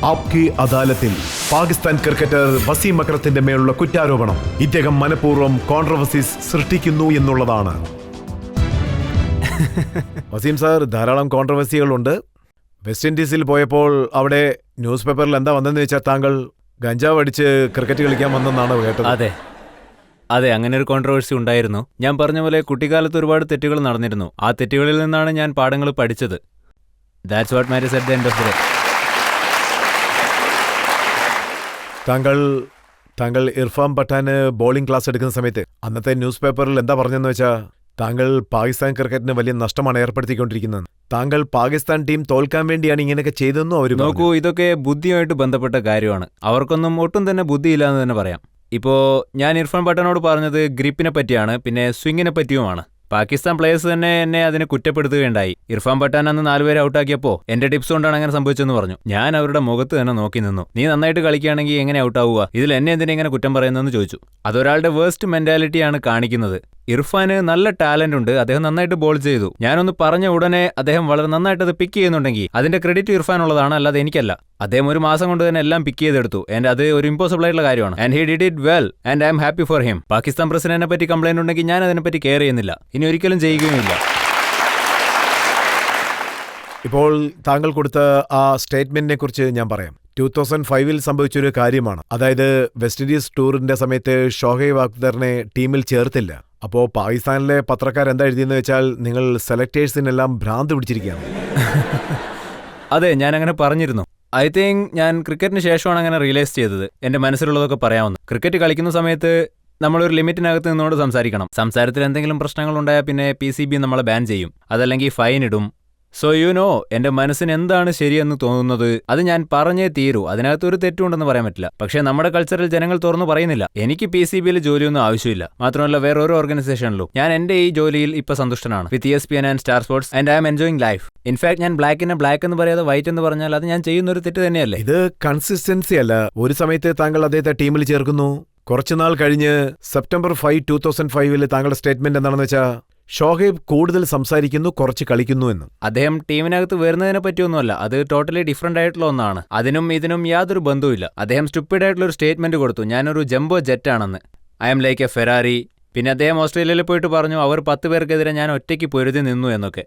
ആപ്കി അദാലത്തിൽ പാകിസ്ഥാൻ ക്രിക്കറ്റർ വസീം അക്രത്തിന്റെ മേലുള്ള കുറ്റാരോപണം ഇദ്ദേഹം മനഃപൂർവ്വം കോൺട്രവേഴ്സീസ് സൃഷ്ടിക്കുന്നു എന്നുള്ളതാണ്. വസീം സാർ, ധാരാളം കോൺട്രവേഴ്സികളുണ്ട്. വെസ്റ്റ് ഇൻഡീസിൽ പോയപ്പോൾ അവിടെ ന്യൂസ് പേപ്പറിൽ എന്താ വന്നെന്ന് വെച്ചാൽ താങ്കൾ ഗഞ്ചാവ് അടിച്ച് ക്രിക്കറ്റ് കളിക്കാൻ വന്നെന്നാണ് കേട്ടത്. അതെ, അങ്ങനെ ഒരു കോൺട്രവേഴ്സി ഉണ്ടായിരുന്നു. ഞാൻ പറഞ്ഞ പോലെ കുട്ടിക്കാലത്ത് ഒരുപാട് തെറ്റുകൾ നടന്നിരുന്നു. ആ തെറ്റുകളിൽ നിന്നാണ് ഞാൻ പാഠങ്ങൾ പഠിച്ചത്. That's what matters at the end of the day. താങ്കൾ ഇർഫാൻ പഠാന് ബോളിംഗ് ക്ലാസ് എടുക്കുന്ന സമയത്ത് അന്നത്തെ ന്യൂസ് പേപ്പറിൽ എന്താ പറഞ്ഞെന്ന് വെച്ചാൽ താങ്കൾ പാകിസ്ഥാൻ ക്രിക്കറ്റിന് വലിയ നഷ്ടമാണ് ഏർപ്പെടുത്തിക്കൊണ്ടിരിക്കുന്നത്. താങ്കൾ പാകിസ്ഥാൻ ടീം തോൽക്കാൻ വേണ്ടിയാണ് ഇങ്ങനെയൊക്കെ ചെയ്തതെന്നും അവർ നോക്കൂ, ഇതൊക്കെ ബുദ്ധിയുമായിട്ട് ബന്ധപ്പെട്ട കാര്യമാണ്. അവർക്കൊന്നും ഒട്ടും തന്നെ ബുദ്ധിയില്ല എന്ന് തന്നെ പറയാം. ഇപ്പോൾ ഞാൻ ഇർഫാൻ പഠാനോട് പറഞ്ഞത് ഗ്രിപ്പിനെ പറ്റിയാണ്, പിന്നെ സ്വിങ്ങിനെ പറ്റിയുമാണ്. പാകിസ്ഥാൻ പ്ലേയേഴ്സ് തന്നെ എന്നെ അതിനെ കുറ്റപ്പെടുത്തുകയുണ്ടായി. ഇർഫാൻ പഠാൻ അന്ന് 4 പേരെ ഔട്ടാക്കിയപ്പോൾ എന്റെ ടിപ്സ് കൊണ്ടാണ് അങ്ങനെ സംഭവിച്ചെന്ന് പറഞ്ഞു. ഞാൻ അവരുടെ മുഖത്ത് തന്നെ നോക്കി നിന്നു. നീ നന്നായിട്ട് കളിക്കുകയാണെങ്കിൽ എങ്ങനെ ഔട്ടാവുക, ഇതിൽ എന്നെ എന്തിനാ ഇങ്ങനെ കുറ്റം പറയുന്നതെന്ന് ചോദിച്ചു. അതൊരാളുടെ വേസ്റ്റ് മെന്റാലിറ്റിയാണ് കാണിക്കുന്നത്. ഇർഫാന് നല്ല ടാലന്റ് ഉണ്ട്, അദ്ദേഹം നന്നായിട്ട് ബോൾ ചെയ്തു. ഞാനൊന്ന് പറഞ്ഞ ഉടനെ അദ്ദേഹം വളരെ നന്നായിട്ട് അത് പിക്ക് ചെയ്യുന്നുണ്ടെങ്കിൽ അതിന്റെ ക്രെഡിറ്റ് ഇർഫാനുള്ളതാണ്, അല്ലാതെ എനിക്കല്ല. അദ്ദേഹം 1 മാസം കൊണ്ട് തന്നെ എല്ലാം പിക്ക് ചെയ്തെടുത്തു. ആൻഡ് അത് ഒരു ഇമ്പോസിബിൾ ആയിട്ടുള്ള കാര്യമാണ്. And he did it well and I am happy for him. Pakistan പ്രസിഡന്റിനെ പറ്റി കംപ്ലൈന്റ് ഉണ്ടെങ്കിൽ ഞാൻ അതിനെപ്പറ്റി കെയർ ചെയ്യുന്നില്ല, ഇനി ഒരിക്കലും ചെയ്യുകയുമില്ല. ഇപ്പോൾ താങ്കൾ കൊടുത്ത ആ സ്റ്റേറ്റ്മെന്റിനെ കുറിച്ച് ഞാൻ പറയാം. 2005 സംഭവിച്ചൊരു കാര്യമാണ്. അതായത് വെസ്റ്റ് ഇൻഡീസ് ടൂറിന്റെ സമയത്ത് ഷോഹൈബ് അഖ്തറിനെ ടീമിൽ ചേർത്തില്ല. അപ്പോൾ പാകിസ്ഥാനിലെ പത്രക്കാരെന്താ എഴുതിയെന്ന് വെച്ചാൽ നിങ്ങൾ സെലക്ടേഴ്സിനെല്ലാം ഭ്രാന്ത് പിടിച്ചിരിക്കുകയാണ്. അതെ, ഞാൻ അങ്ങനെ പറഞ്ഞിരുന്നു. ഐ തിങ്ക് ഞാൻ ക്രിക്കറ്റിന് ശേഷമാണ് അങ്ങനെ റിയലൈസ് ചെയ്തത്. എന്റെ മനസ്സിലുള്ളതൊക്കെ പറയാമെന്ന്. ക്രിക്കറ്റ് കളിക്കുന്ന സമയത്ത് നമ്മളൊരു ലിമിറ്റിനകത്ത് നിന്നുകൊണ്ട് സംസാരിക്കണം. സംസാരത്തിൽ എന്തെങ്കിലും പ്രശ്നങ്ങൾ ഉണ്ടായാൽ പിന്നെ PCB നമ്മളെ ബാൻ ചെയ്യും, അതല്ലെങ്കിൽ ഫൈൻ ഇടും. സോ എന്റെ മനസ്സിന് എന്താണ് ശരിയെന്ന് തോന്നുന്നത് അത് ഞാൻ പറഞ്ഞേ തീരൂ. അതിനകത്ത് ഒരു തെറ്റുണ്ടെന്ന് പറയാൻ പറ്റില്ല. പക്ഷേ നമ്മുടെ കൾച്ചറിൽ ജനങ്ങൾ തുറന്നു പറയുന്നില്ല. എനിക്ക് PCBയിൽ ജോലിയൊന്നും ആവശ്യമില്ല. മാത്രമല്ല വേറെ ഓരോ ഓർഗനൈസേഷനിലും ഞാൻ എന്റെ ഈ ജോലിയിൽ ഇപ്പൊ സന്തുഷ്ടനാണ്. With ESPN and star sports and I am enjoying life. In fact ഞാൻ ബ്ലാക്കിനെ ബ്ലാക്ക് എന്ന് പറയാതെ വൈറ്റ് എന്ന് പറഞ്ഞാൽ അത് ഞാൻ ചെയ്യുന്നൊരു തെറ്റ് തന്നെയല്ലേ? ഇത് കൺസിസ്റ്റൻസി അല്ല. ഒരു സമയത്ത് താങ്കൾ അദ്ദേഹത്തെ ടീമിൽ ചേർക്കുന്നു, കുറച്ചുനാൾ കഴിഞ്ഞ് സെപ്റ്റംബർ 5, 2005 താങ്കളുടെ സ്റ്റേറ്റ്മെന്റ് എന്താണെന്ന് വെച്ചാൽ ഷോഹൈബ് കൂടുതൽ സംസാരിക്കുന്നു, കുറച്ച് കളിക്കുന്നു എന്ന്. അദ്ദേഹം ടീമിനകത്ത് വരുന്നതിനെ പറ്റിയൊന്നുമല്ല, അത് ടോട്ടലി ഡിഫറന്റ് ആയിട്ടുള്ള ഒന്നാണ്. അതിനും ഇതിനും യാതൊരു ബന്ധവുമില്ല. അദ്ദേഹം സ്റ്റുപ്പിഡ് ആയിട്ടുള്ള ഒരു സ്റ്റേറ്റ്മെന്റ് കൊടുത്തു, ഞാനൊരു ജംബോ ജെറ്റ് ആണെന്ന്. I M like A Ferrari. പിന്നെ അദ്ദേഹം ഓസ്ട്രേലിയയിൽ പോയിട്ട് പറഞ്ഞു അവർ 10 പേർക്കെതിരെ ഞാൻ ഒറ്റയ്ക്ക് പൊരുതി നിന്നു എന്നൊക്കെ.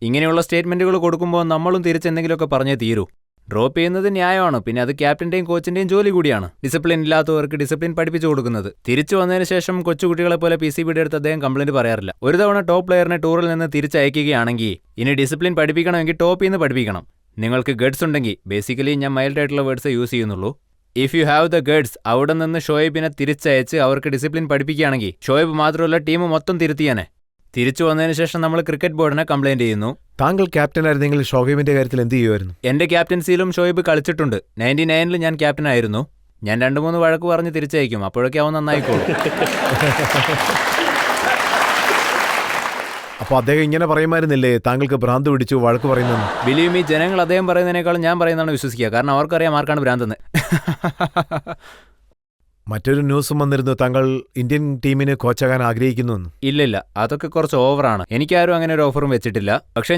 ഇങ്ങനെയുള്ള സ്റ്റേറ്റ്മെന്റുകൾ കൊടുക്കുമ്പോൾ നമ്മളും തിരിച്ചെന്തെങ്കിലുമൊക്കെ പറഞ്ഞേ തീരൂ. ഡ്രോപ്പ് ചെയ്യുന്നത് ന്യായമാണ്, പിന്നെ അത് ക്യാപ്റ്റന്റെയും കോച്ചിന്റെയും ജോലി കൂടിയാണ്. ഡിസിപ്ലിൻ ഇല്ലാത്തവർക്ക് ഡിസിപ്ലിൻ പഠിപ്പിച്ചു കൊടുക്കുന്നത്. തിരിച്ചു വന്നതിന് ശേഷം കൊച്ചുകുട്ടികളെ പോലെ PCBയുടെ അടുത്ത് അദ്ദേഹം കംപ്ലൈന്റ് പറയാറില്ല. ഒരു തവണ ടോപ്പ് പ്ലെയറിനെ ടൂറിൽ നിന്ന് തിരിച്ചയക്കുകയാണെങ്കിൽ ഇനി ഡിസിപ്ലിൻ പഠിപ്പിക്കണമെങ്കിൽ ടോപ്പിൽ നിന്ന് പഠിപ്പിക്കണം. നിങ്ങൾക്ക് ഗഡ്സ് ഉണ്ടെങ്കിൽ, ബേസിക്കലി ഞാൻ മൈൽഡ് ആയിട്ടുള്ള വേർഡ്സ് യൂസ് ചെയ്യുന്നുള്ളൂ. If you have the guts, അവിടെ നിന്ന് ഷോയിബിനെ തിരിച്ചയച്ച് അവർക്ക് ഡിസിപ്ലിൻ പഠിപ്പിക്കുകയാണെങ്കിൽ ഷോയിബ് മാത്രമല്ല ടീം മൊത്തം തിരുത്തിയാനെ. തിരിച്ചു വന്നതിന് ശേഷം നമ്മൾ ക്രിക്കറ്റ് ബോർഡിനെ കംപ്ലൈന്റ് ചെയ്യുന്നു. താങ്കൾ ക്യാപ്റ്റൻ ആയിരുന്നെങ്കിൽ ഷോഹൈബിന്റെ കാര്യത്തിൽ എന്ത് ചെയ്യുമായിരുന്നു? എന്റെ ക്യാപ്റ്റൻസിയിലും ഷോയിബ് കളിച്ചിട്ടുണ്ട്. 99-ൽ ഞാൻ ക്യാപ്റ്റൻ ആയിരുന്നു. ഞാൻ 2-3 വഴക്ക് പറഞ്ഞ് തിരിച്ചയക്കും, അപ്പോഴൊക്കെ അവൻ നന്നായിക്കോളും. അപ്പോൾ അദ്ദേഹം ഇങ്ങനെ പറയുമായിരുന്നില്ലേ താങ്കൾക്ക് ഭ്രാന്ത് പിടിച്ചു വഴക്ക് പറയുന്നു? ബിലീവ് മീ, ജനങ്ങൾ അദ്ദേഹം പറയുന്നതിനേക്കാളും ഞാൻ പറയുന്നതാണ് വിശ്വസിക്കുക. കാരണം അവർക്കറിയാം ആർക്കാണ് ഭ്രാന്തെന്ന്. മറ്റൊരു ന്യൂസും വന്നിരുന്നു, താങ്കൾ ഇന്ത്യൻ ടീമിന് കോച്ചാകാൻ ആഗ്രഹിക്കുന്നുവെന്ന്. ഇല്ലില്ല, അതൊക്കെ കുറച്ച് ഓവറാണ്. എനിക്കാരും അങ്ങനെ ഒരു ഓഫറും വെച്ചിട്ടില്ല. പക്ഷെ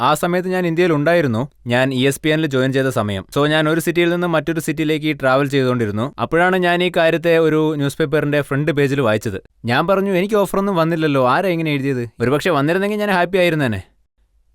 ആ സമയത്ത് ഞാൻ ഇന്ത്യയിൽ ഉണ്ടായിരുന്നു. ഞാൻ ESPNൽ ജോയിൻ ചെയ്ത സമയം. സോ ഞാൻ ഒരു സിറ്റിയിൽ നിന്ന് മറ്റൊരു സിറ്റിയിലേക്ക് ട്രാവൽ ചെയ്തുകൊണ്ടിരുന്നു. അപ്പോഴാണ് ഞാൻ ഈ കാര്യത്തെ ഒരു ന്യൂസ് പേപ്പറിന്റെ ഫ്രണ്ട് പേജിൽ വായിച്ചത്. ഞാൻ പറഞ്ഞു എനിക്ക് ഓഫറൊന്നും വന്നില്ലല്ലോ, ആരാ ഇങ്ങനെ എഴുതിയത്? ഒരുപക്ഷെ വന്നിരുന്നെങ്കിൽ ഞാൻ ഹാപ്പി ആയിരുന്നേനെ.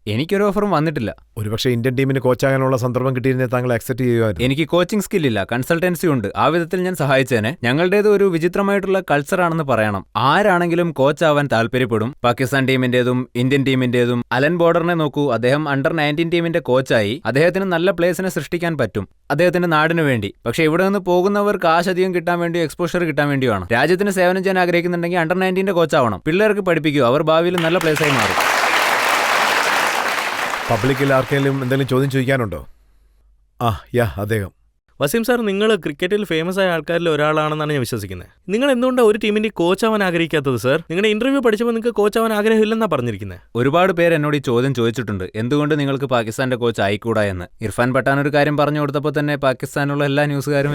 എനിക്കൊരു ഓഫറും വന്നിട്ടില്ല. ഒരുപക്ഷെ ഇന്ത്യൻ ടീമിന് കോച്ചാകാനുള്ള സന്ദർഭം കിട്ടിയിരുന്നേ താങ്കൾ അക്സെപ്റ്റ് ചെയ്യുമായിരുന്നു. എനിക്ക് കോച്ചിങ് സ്കില്ലില്ല, കൺസൾട്ടൻസി ഉണ്ട്. ആ വിധത്തിൽ ഞാൻ സഹായിച്ചേനെ. ഞങ്ങളുടേത് ഒരു വിചിത്രമായിട്ടുള്ള കൾച്ചറാണെന്ന് പറയണം. ആരാണെങ്കിലും കോച്ചാവാൻ താല്പര്യപ്പെടും. പാകിസ്ഥാൻ ടീമിന്റേതും ഇന്ത്യൻ ടീമിന്റേതും. അലൻ ബോർഡറിനെ നോക്കൂ, അദ്ദേഹം അണ്ടർ-19 ടീമിന്റെ കോച്ചായി. അദ്ദേഹത്തിന് നല്ല പ്ലേയേഴ്സിനെ സൃഷ്ടിക്കാൻ പറ്റും അദ്ദേഹത്തിന്റെ നാടിന് വേണ്ടി. പക്ഷെ ഇവിടെ നിന്ന് പോകുന്നവർ കാശ് അധികം കിട്ടാൻ വേണ്ടിയോ എക്സ്പോഷർ കിട്ടാൻ വേണ്ടിയാണ്. രാജ്യത്തിന് സേവനം ചെയ്യാൻ ആഗ്രഹിക്കുന്നുണ്ടെങ്കിൽ അണ്ടർ-19 കോച്ചാവണം. പിള്ളേർക്ക് പഠിപ്പിക്കൂ, അവർ ഭാവിയിൽ നല്ല പ്ലേയേഴ്സായി മാറും. പബ്ലിക്കിൽ ആർക്കെങ്കിലും എന്തെങ്കിലും ചോദ്യം ചോദിക്കാനുണ്ടോ? അദ്ദേഹം. വസീം സാർ, നിങ്ങൾ ക്രിക്കറ്റിൽ ഫേമസ് ആയ ആൾക്കാരിൽ ഒരാളാണെന്നാണ് ഞാൻ വിശ്വസിക്കുന്നത്. നിങ്ങൾ എന്തുകൊണ്ടാണ് ഒരു ടീമിന്റെ കോച്ചാവാൻ ആഗ്രഹിക്കാത്തത് സാർ? നിങ്ങളുടെ ഇന്റർവ്യൂ പഠിച്ചപ്പോൾ നിങ്ങൾക്ക് കോച്ചാവാൻ ആഗ്രഹമില്ലെന്നാണ് പറഞ്ഞിരിക്കുന്നത്. ഒരുപാട് പേര് എന്നോട് ഈ ചോദ്യം ചോദിച്ചിട്ടുണ്ട്, എന്തുകൊണ്ട് നിങ്ങൾക്ക് പാകിസ്ഥാന്റെ കോച്ച് ആയിക്കൂടാ എന്ന്. ഇർഫാൻ പഠാൻ ഒരു കാര്യം പറഞ്ഞു കൊടുത്തപ്പോൾ തന്നെ പാകിസ്ഥാനുള്ള എല്ലാ ന്യൂസുകാരും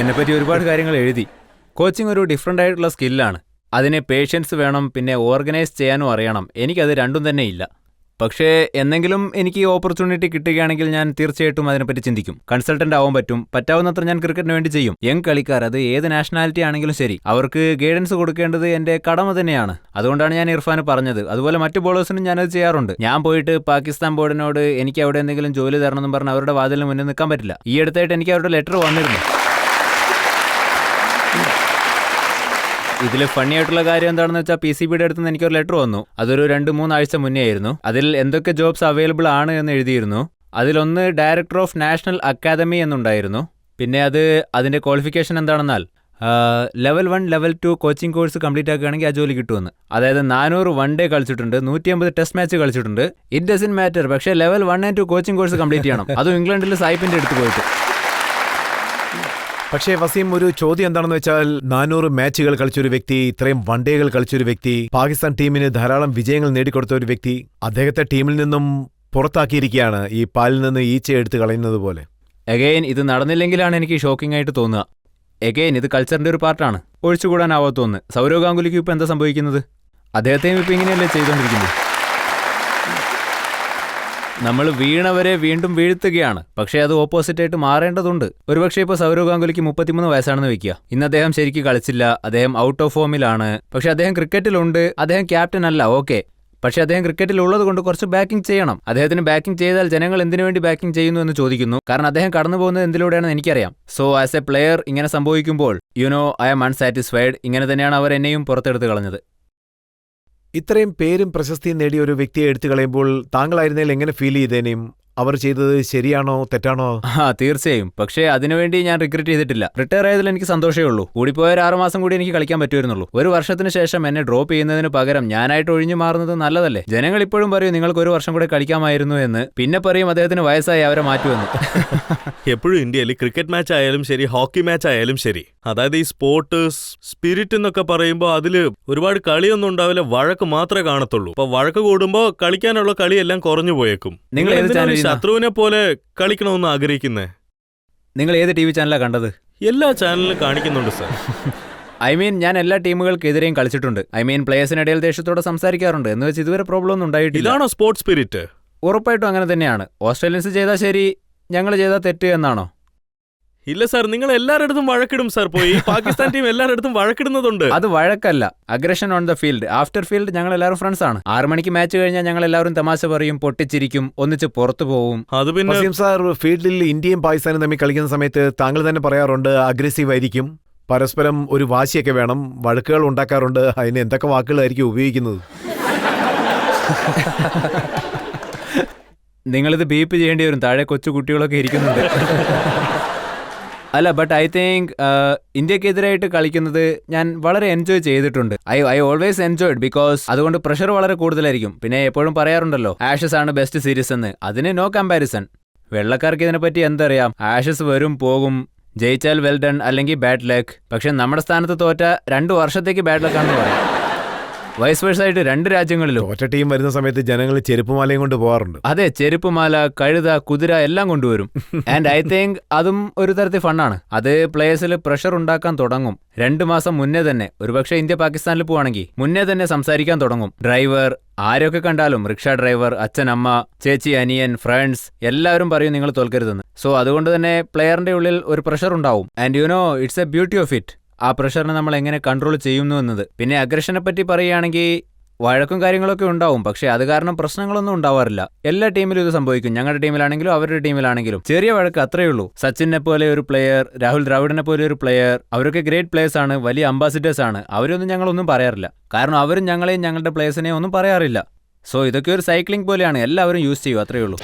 എന്നെപ്പറ്റി ഒരുപാട് കാര്യങ്ങൾ എഴുതി. കോച്ചിങ് ഒരു ഡിഫറൻ്റ് ആയിട്ടുള്ള സ്കില്ലാണ്. അതിന് പേഷ്യൻസ് വേണം, പിന്നെ ഓർഗനൈസ് ചെയ്യാനും അറിയണം. എനിക്കത് രണ്ടും തന്നെ ഇല്ല. പക്ഷേ എന്തെങ്കിലും എനിക്ക് ഈ ഓപ്പർച്യൂണിറ്റി കിട്ടുകയാണെങ്കിൽ ഞാൻ തീർച്ചയായിട്ടും അതിനെപ്പറ്റി ചിന്തിക്കും. കൺസൾട്ടന്റ് ആവാൻ പറ്റും. പറ്റാവുന്നത്ര ഞാൻ ക്രിക്കറ്റിന് വേണ്ടി ചെയ്യും. യങ് കളിക്കാർ, അത് ഏത് നാഷണാലിറ്റി ആണെങ്കിലും ശരി, അവർക്ക് ഗൈഡൻസ് കൊടുക്കേണ്ടത് എന്റെ കടമ തന്നെയാണ്. അതുകൊണ്ടാണ് ഞാൻ ഇർഫാന് പറഞ്ഞത്. അതുപോലെ മറ്റു ബോളേഴ്സിനും ഞാനത് ചെയ്യാറുണ്ട്. ഞാൻ പോയിട്ട് പാകിസ്ഥാൻ ബോർഡിനോട് എനിക്ക് അവിടെ എന്തെങ്കിലും ജോലി തരണമെന്നും പറഞ്ഞ് അവരുടെ വാതിലിന് മുന്നിൽ നിൽക്കാൻ പറ്റില്ല. ഈ അടുത്തായിട്ട് എനിക്ക് അവരുടെ ലെറ്റർ വന്നിരുന്നു. ഇതിൽ ഫണ്ണി ആയിട്ടുള്ള കാര്യം എന്താണെന്ന് വെച്ചാൽ PCBയുടെ അടുത്ത് നിന്ന് എനിക്കൊരു ലെറ്റർ വന്നു. അതൊരു 2-3 ആഴ്ച മുന്നേ ആയിരുന്നു. അതിൽ എന്തൊക്കെ ജോബ്സ് അവൈലബിൾ ആണ് എന്ന് എഴുതിയിരുന്നു. അതിലൊന്ന് ഡയറക്ടർ ഓഫ് നാഷണൽ അക്കാദമി എന്നുണ്ടായിരുന്നു. പിന്നെ അതിന്റെ ക്വാളിഫിക്കേഷൻ എന്താണെന്നാൽ level 1 level 2 coaching course complete ആക്കുകയാണെങ്കിൽ ആ ജോലി കിട്ടുമെന്ന്. അതായത് 400 വൺ ഡേ കളിച്ചിട്ടുണ്ട്, 150 ടെസ്റ്റ് മാച്ച് കളിച്ചിട്ടുണ്ട്. It doesn't matter. പക്ഷേ level 1 and 2 coaching course complete ചെയ്യണം. അതും ഇംഗ്ലണ്ടിൽ സായിപ്പിന്റെ അടുത്ത് പോയിട്ട്. പക്ഷേ വസീം, ഒരു ചോദ്യം എന്താണെന്ന് വെച്ചാൽ 400 മാച്ചുകൾ കളിച്ചൊരു വ്യക്തി, ഇത്രയും വൺ ഡേകൾ കളിച്ചൊരു വ്യക്തി, പാകിസ്ഥാൻ ടീമിന് ധാരാളം വിജയങ്ങൾ നേടിക്കൊടുത്ത ഒരു വ്യക്തി, അദ്ദേഹത്തെ ടീമിൽ നിന്നും പുറത്താക്കിയിരിക്കുകയാണ് ഈ പാലിൽ നിന്ന് ഈച്ച എടുത്ത് കളയുന്നത് പോലെ. എഗെയിൻ ഇത് നടന്നില്ലെങ്കിലാണ് എനിക്ക് ഷോക്കിംഗ് ആയിട്ട് തോന്നുക. എഗെയിൻ ഇത് കൾച്ചറിന്റെ ഒരു പാർട്ടാണ്, ഒഴിച്ചുകൂടാനാവാത്ത ഒന്ന്. സൗരവ് ഗാംഗുലിക്ക് ഇപ്പം എന്താ സംഭവിക്കുന്നത്? അദ്ദേഹത്തെയും ഇപ്പം ഇങ്ങനെയല്ലേ ചെയ്തുകൊണ്ടിരിക്കുന്നത്. നമ്മൾ വീണവരെ വീണ്ടും വീഴ്ത്തുകയാണ്. പക്ഷേ അത് ഓപ്പോസിറ്റായിട്ട് മാറേണ്ടതുണ്ട്. ഒരുപക്ഷെ ഇപ്പോൾ സൗരവ് ഗാംഗുലിക്ക് 33 വയസ്സാണെന്ന് വെക്കുക. ഇന്ന് അദ്ദേഹം ശരിക്കും കളിച്ചില്ല, അദ്ദേഹം ഔട്ട് ഓഫ് ഫോമിലാണ്. പക്ഷെ അദ്ദേഹം ക്രിക്കറ്റിലുണ്ട്. അദ്ദേഹം ക്യാപ്റ്റൻ അല്ല, ഓക്കെ. പക്ഷെ അദ്ദേഹം ക്രിക്കറ്റിൽ ഉള്ളത് കൊണ്ട് കുറച്ച് ബാക്കിംഗ് ചെയ്യണം. അദ്ദേഹത്തിന് ബാക്കിംഗ് ചെയ്താൽ ജനങ്ങൾ എന്തിനു വേണ്ടി ബാക്കിംഗ് ചെയ്യുന്നു എന്ന് ചോദിക്കുന്നു. കാരണം അദ്ദേഹം കടന്നു പോകുന്നത് എന്തിലൂടെയാണെന്ന് എനിക്കറിയാം. സോ ആസ് എ പ്ലെയർ ഇങ്ങനെ സംഭവിക്കുമ്പോൾ ഐ ആം അൺസാറ്റിസ്ഫൈഡ്. ഇങ്ങനെ തന്നെയാണ് അവർ എന്നെയും പുറത്തെടുത്ത് കളഞ്ഞത്. ഇത്രയും പേരും പ്രശസ്തിയും നേടിയ ഒരു വ്യക്തിയെ എടുത്തു കളയുമ്പോൾ താങ്കളായിരുന്നേൽ എങ്ങനെ ഫീൽ ചെയ്തേനെയും? അവർ ചെയ്തത് ശരിയാണോ തെറ്റാണോ? തീർച്ചയായും. പക്ഷേ അതിനുവേണ്ടി ഞാൻ റിഗ്രറ്റ് ചെയ്തിട്ടില്ല. റിട്ടയർ ആയതിൽ എനിക്ക് സന്തോഷമേ ഉള്ളൂ. കൂടിപ്പോയ 6 മാസം കൂടി എനിക്ക് കളിക്കാൻ പറ്റുമായിരുന്നുള്ളൂ. ഒരു വർഷത്തിന് ശേഷം എന്നെ ഡ്രോപ്പ് ചെയ്യുന്നതിന് പകരം ഞാനായിട്ട് ഒഴിഞ്ഞു മാറുന്നത് നല്ലതല്ലേ? ജനങ്ങൾ ഇപ്പോഴും പറയും നിങ്ങൾക്ക് ഒരു വർഷം കൂടെ കളിക്കാമായിരുന്നു എന്ന്. പിന്നെ പറയും അദ്ദേഹത്തിന് വയസ്സായി, അവരെ മാറ്റുമെന്ന്. എപ്പോഴും ഇന്ത്യയിൽ ക്രിക്കറ്റ് മാച്ച് ആയാലും ശരി, ഹോക്കി മാച്ച് ആയാലും ശരി, അതായത് ഈ സ്പോർട്ട് സ്പിരിറ്റ് എന്നൊക്കെ പറയുമ്പോൾ അതില് ഒരുപാട് കളിയൊന്നും ഉണ്ടാവില്ല, വഴക്ക് മാത്രമേ കാണത്തുള്ളൂ. അപ്പൊ വഴക്ക് കൂടുമ്പോൾ കളിക്കാനുള്ള കളിയെല്ലാം കുറഞ്ഞു പോയേക്കും. നിങ്ങൾ ഏത് ചാനൽ ശത്രുവിനെ പോലെ കളിക്കണമെന്ന് ആഗ്രഹിക്കുന്നേ? നിങ്ങൾ ഏത് TV ചാനലാണ് കണ്ടത്? എല്ലാ ചാനലിലും കാണിക്കുന്നുണ്ട് സർ. ഞാൻ എല്ലാ ടീമുകൾക്കെതിരെയും കളിച്ചിട്ടുണ്ട്. പ്ലേയേഴ്സിനിടയിൽ ദേഷ്യത്തോടെ സംസാരിക്കാറുണ്ട്. എന്ന് വെച്ച് ഇതുവരെ പ്രോബ്ലം ഒന്നും ഉണ്ടായിട്ടില്ല. ഇതാണോ സ്പോർട്സ് സ്പിരിറ്റ്? ഉറപ്പായിട്ടും അങ്ങനെ തന്നെയാണ്. ഓസ്ട്രേലിയൻസ് ചെയ്താൽ ശരി, ഞങ്ങൾ ചെയ്താൽ തെറ്റ് എന്നാണോ? ഇല്ല സാർ, നിങ്ങൾ എല്ലാവരുടെ വഴക്കിടും സാർ. പോയി പാകിസ്ഥാൻ ടീം എല്ലാവരുടെ വഴക്കിടുന്നതുണ്ട്. അത് വഴക്കല്ല, aggression on the field. After field ഞങ്ങൾ എല്ലാവരും ഫ്രണ്ട്സ് ആണ്. 6 മണിക്ക് മാച്ച് കഴിഞ്ഞാൽ ഞങ്ങൾ എല്ലാവരും തമാശ പറയും, പൊട്ടിച്ചിരിക്കും, ഒന്നിച്ച് പുറത്തു പോവും. അത് പിന്നെ വസീം സാർ, ഫീൽഡിൽ ഇന്ത്യയും പാകിസ്ഥാനും തമ്മിൽ കളിക്കുന്ന സമയത്ത് താങ്കൾ തന്നെ പറയാറുണ്ട് അഗ്രസീവ് ആയിരിക്കും, പരസ്പരം ഒരു വാശിയൊക്കെ വേണം, വഴക്കുകൾ ഉണ്ടാക്കാറുണ്ട്. അതിന് എന്തൊക്കെ വാക്കുകളായിരിക്കും ഉപയോഗിക്കുന്നത്? നിങ്ങളിത് ബീപ്പ് ചെയ്യേണ്ടി വരും, താഴെ കൊച്ചു കുട്ടികളൊക്കെ ഇരിക്കുന്നുണ്ട്. അല്ല, ബട്ട് ഐ തിങ്ക് ഇന്ത്യക്കെതിരായിട്ട് കളിക്കുന്നത് ഞാൻ വളരെ എൻജോയ് ചെയ്തിട്ടുണ്ട്. ഐ ഓൾവേസ് എൻജോയ്ഡ് ബിക്കോസ് അതുകൊണ്ട് പ്രഷർ വളരെ കൂടുതലായിരിക്കും. പിന്നെ എപ്പോഴും പറയാറുണ്ടല്ലോ ആഷസ് ആണ് ബെസ്റ്റ് സീരീസ് എന്ന്. അതിന് നോ കമ്പാരിസൺ. വെള്ളക്കാർക്ക് ഇതിനെപ്പറ്റി എന്തറിയാം? ആഷസ് വരും പോകും, ജയിച്ചാൽ വെൽ ഡൺ, അല്ലെങ്കിൽ ബാഡ് ലക്ക്. പക്ഷെ നമ്മുടെ സ്ഥാനത്ത് തോറ്റ 2 വർഷത്തേക്ക് ബാഡ് ലക്ക് ആണെന്ന് പറയാം. വൈസ് വേഴ്സായിട്ട് 2 രാജ്യങ്ങളിലും. ഒറ്റ ടീം വരുന്ന സമയത്ത് ജനങ്ങൾ ചെരുപ്പുമാലയും കൊണ്ട് പോകാറുണ്ട്. അതെ, ചെരുപ്പുമാല, കഴുത, കുതിര എല്ലാം കൊണ്ടുവരും. ആൻഡ് ഐ തിങ്ക് അതും ഒരു തരത്തിൽ ഫണ്ണാണ്. അത് പ്ലേയേഴ്സിൽ പ്രഷർ ഉണ്ടാക്കാൻ തുടങ്ങും. 2 മാസം മുന്നേ തന്നെ, ഒരുപക്ഷെ ഇന്ത്യ പാകിസ്ഥാനിൽ പോവാണെങ്കിൽ മുന്നേ തന്നെ സംസാരിക്കാൻ തുടങ്ങും. ഡ്രൈവർ ആരൊക്കെ കണ്ടാലും, റിക്ഷ ഡ്രൈവർ, അച്ഛൻ, അമ്മ, ചേച്ചി, അനിയൻ, ഫ്രണ്ട്സ് എല്ലാവരും പറയും നിങ്ങൾ തോൽക്കരുതെന്ന്. സോ അതുകൊണ്ട് തന്നെ പ്ലെയറിന്റെ ഉള്ളിൽ ഒരു പ്രഷർ ഉണ്ടാവും. And it's A beauty of it. ആ പ്രഷറിനെ നമ്മൾ എങ്ങനെ കൺട്രോൾ ചെയ്യുന്നു എന്നത്. പിന്നെ അഗ്രഷനെ പറ്റി പറയുകയാണെങ്കിൽ വഴക്കും കാര്യങ്ങളൊക്കെ ഉണ്ടാവും. പക്ഷേ അത് കാരണം പ്രശ്നങ്ങളൊന്നും ഉണ്ടാവാറില്ല. എല്ലാ ടീമിലും ഇത് സംഭവിക്കും. ഞങ്ങളുടെ ടീമിലാണെങ്കിലും അവരുടെ ടീമിലാണെങ്കിലും ചെറിയ വഴക്ക്, അത്രയേ ഉള്ളൂ. സച്ചിനെ പോലെ ഒരു പ്ലെയർ, രാഹുൽ ദ്രാവിഡിനെ പോലെ ഒരു പ്ലെയർ, അവരൊക്കെ ഗ്രേറ്റ് പ്ലേയേഴ്സ് ആണ്, വലിയ അംബാസിഡേഴ്സ് ആണ്. അവരൊന്നും ഞങ്ങളൊന്നും പറയാറില്ല. കാരണം അവരും ഞങ്ങളെയും ഞങ്ങളുടെ പ്ലേയേഴ്സിനെയും ഒന്നും പറയാറില്ല. സോ ഇതൊക്കെ ഒരു സൈക്ലിംഗ് പോലെയാണ്, എല്ലാവരും യൂസ് ചെയ്യും, അത്രയേ ഉള്ളൂ.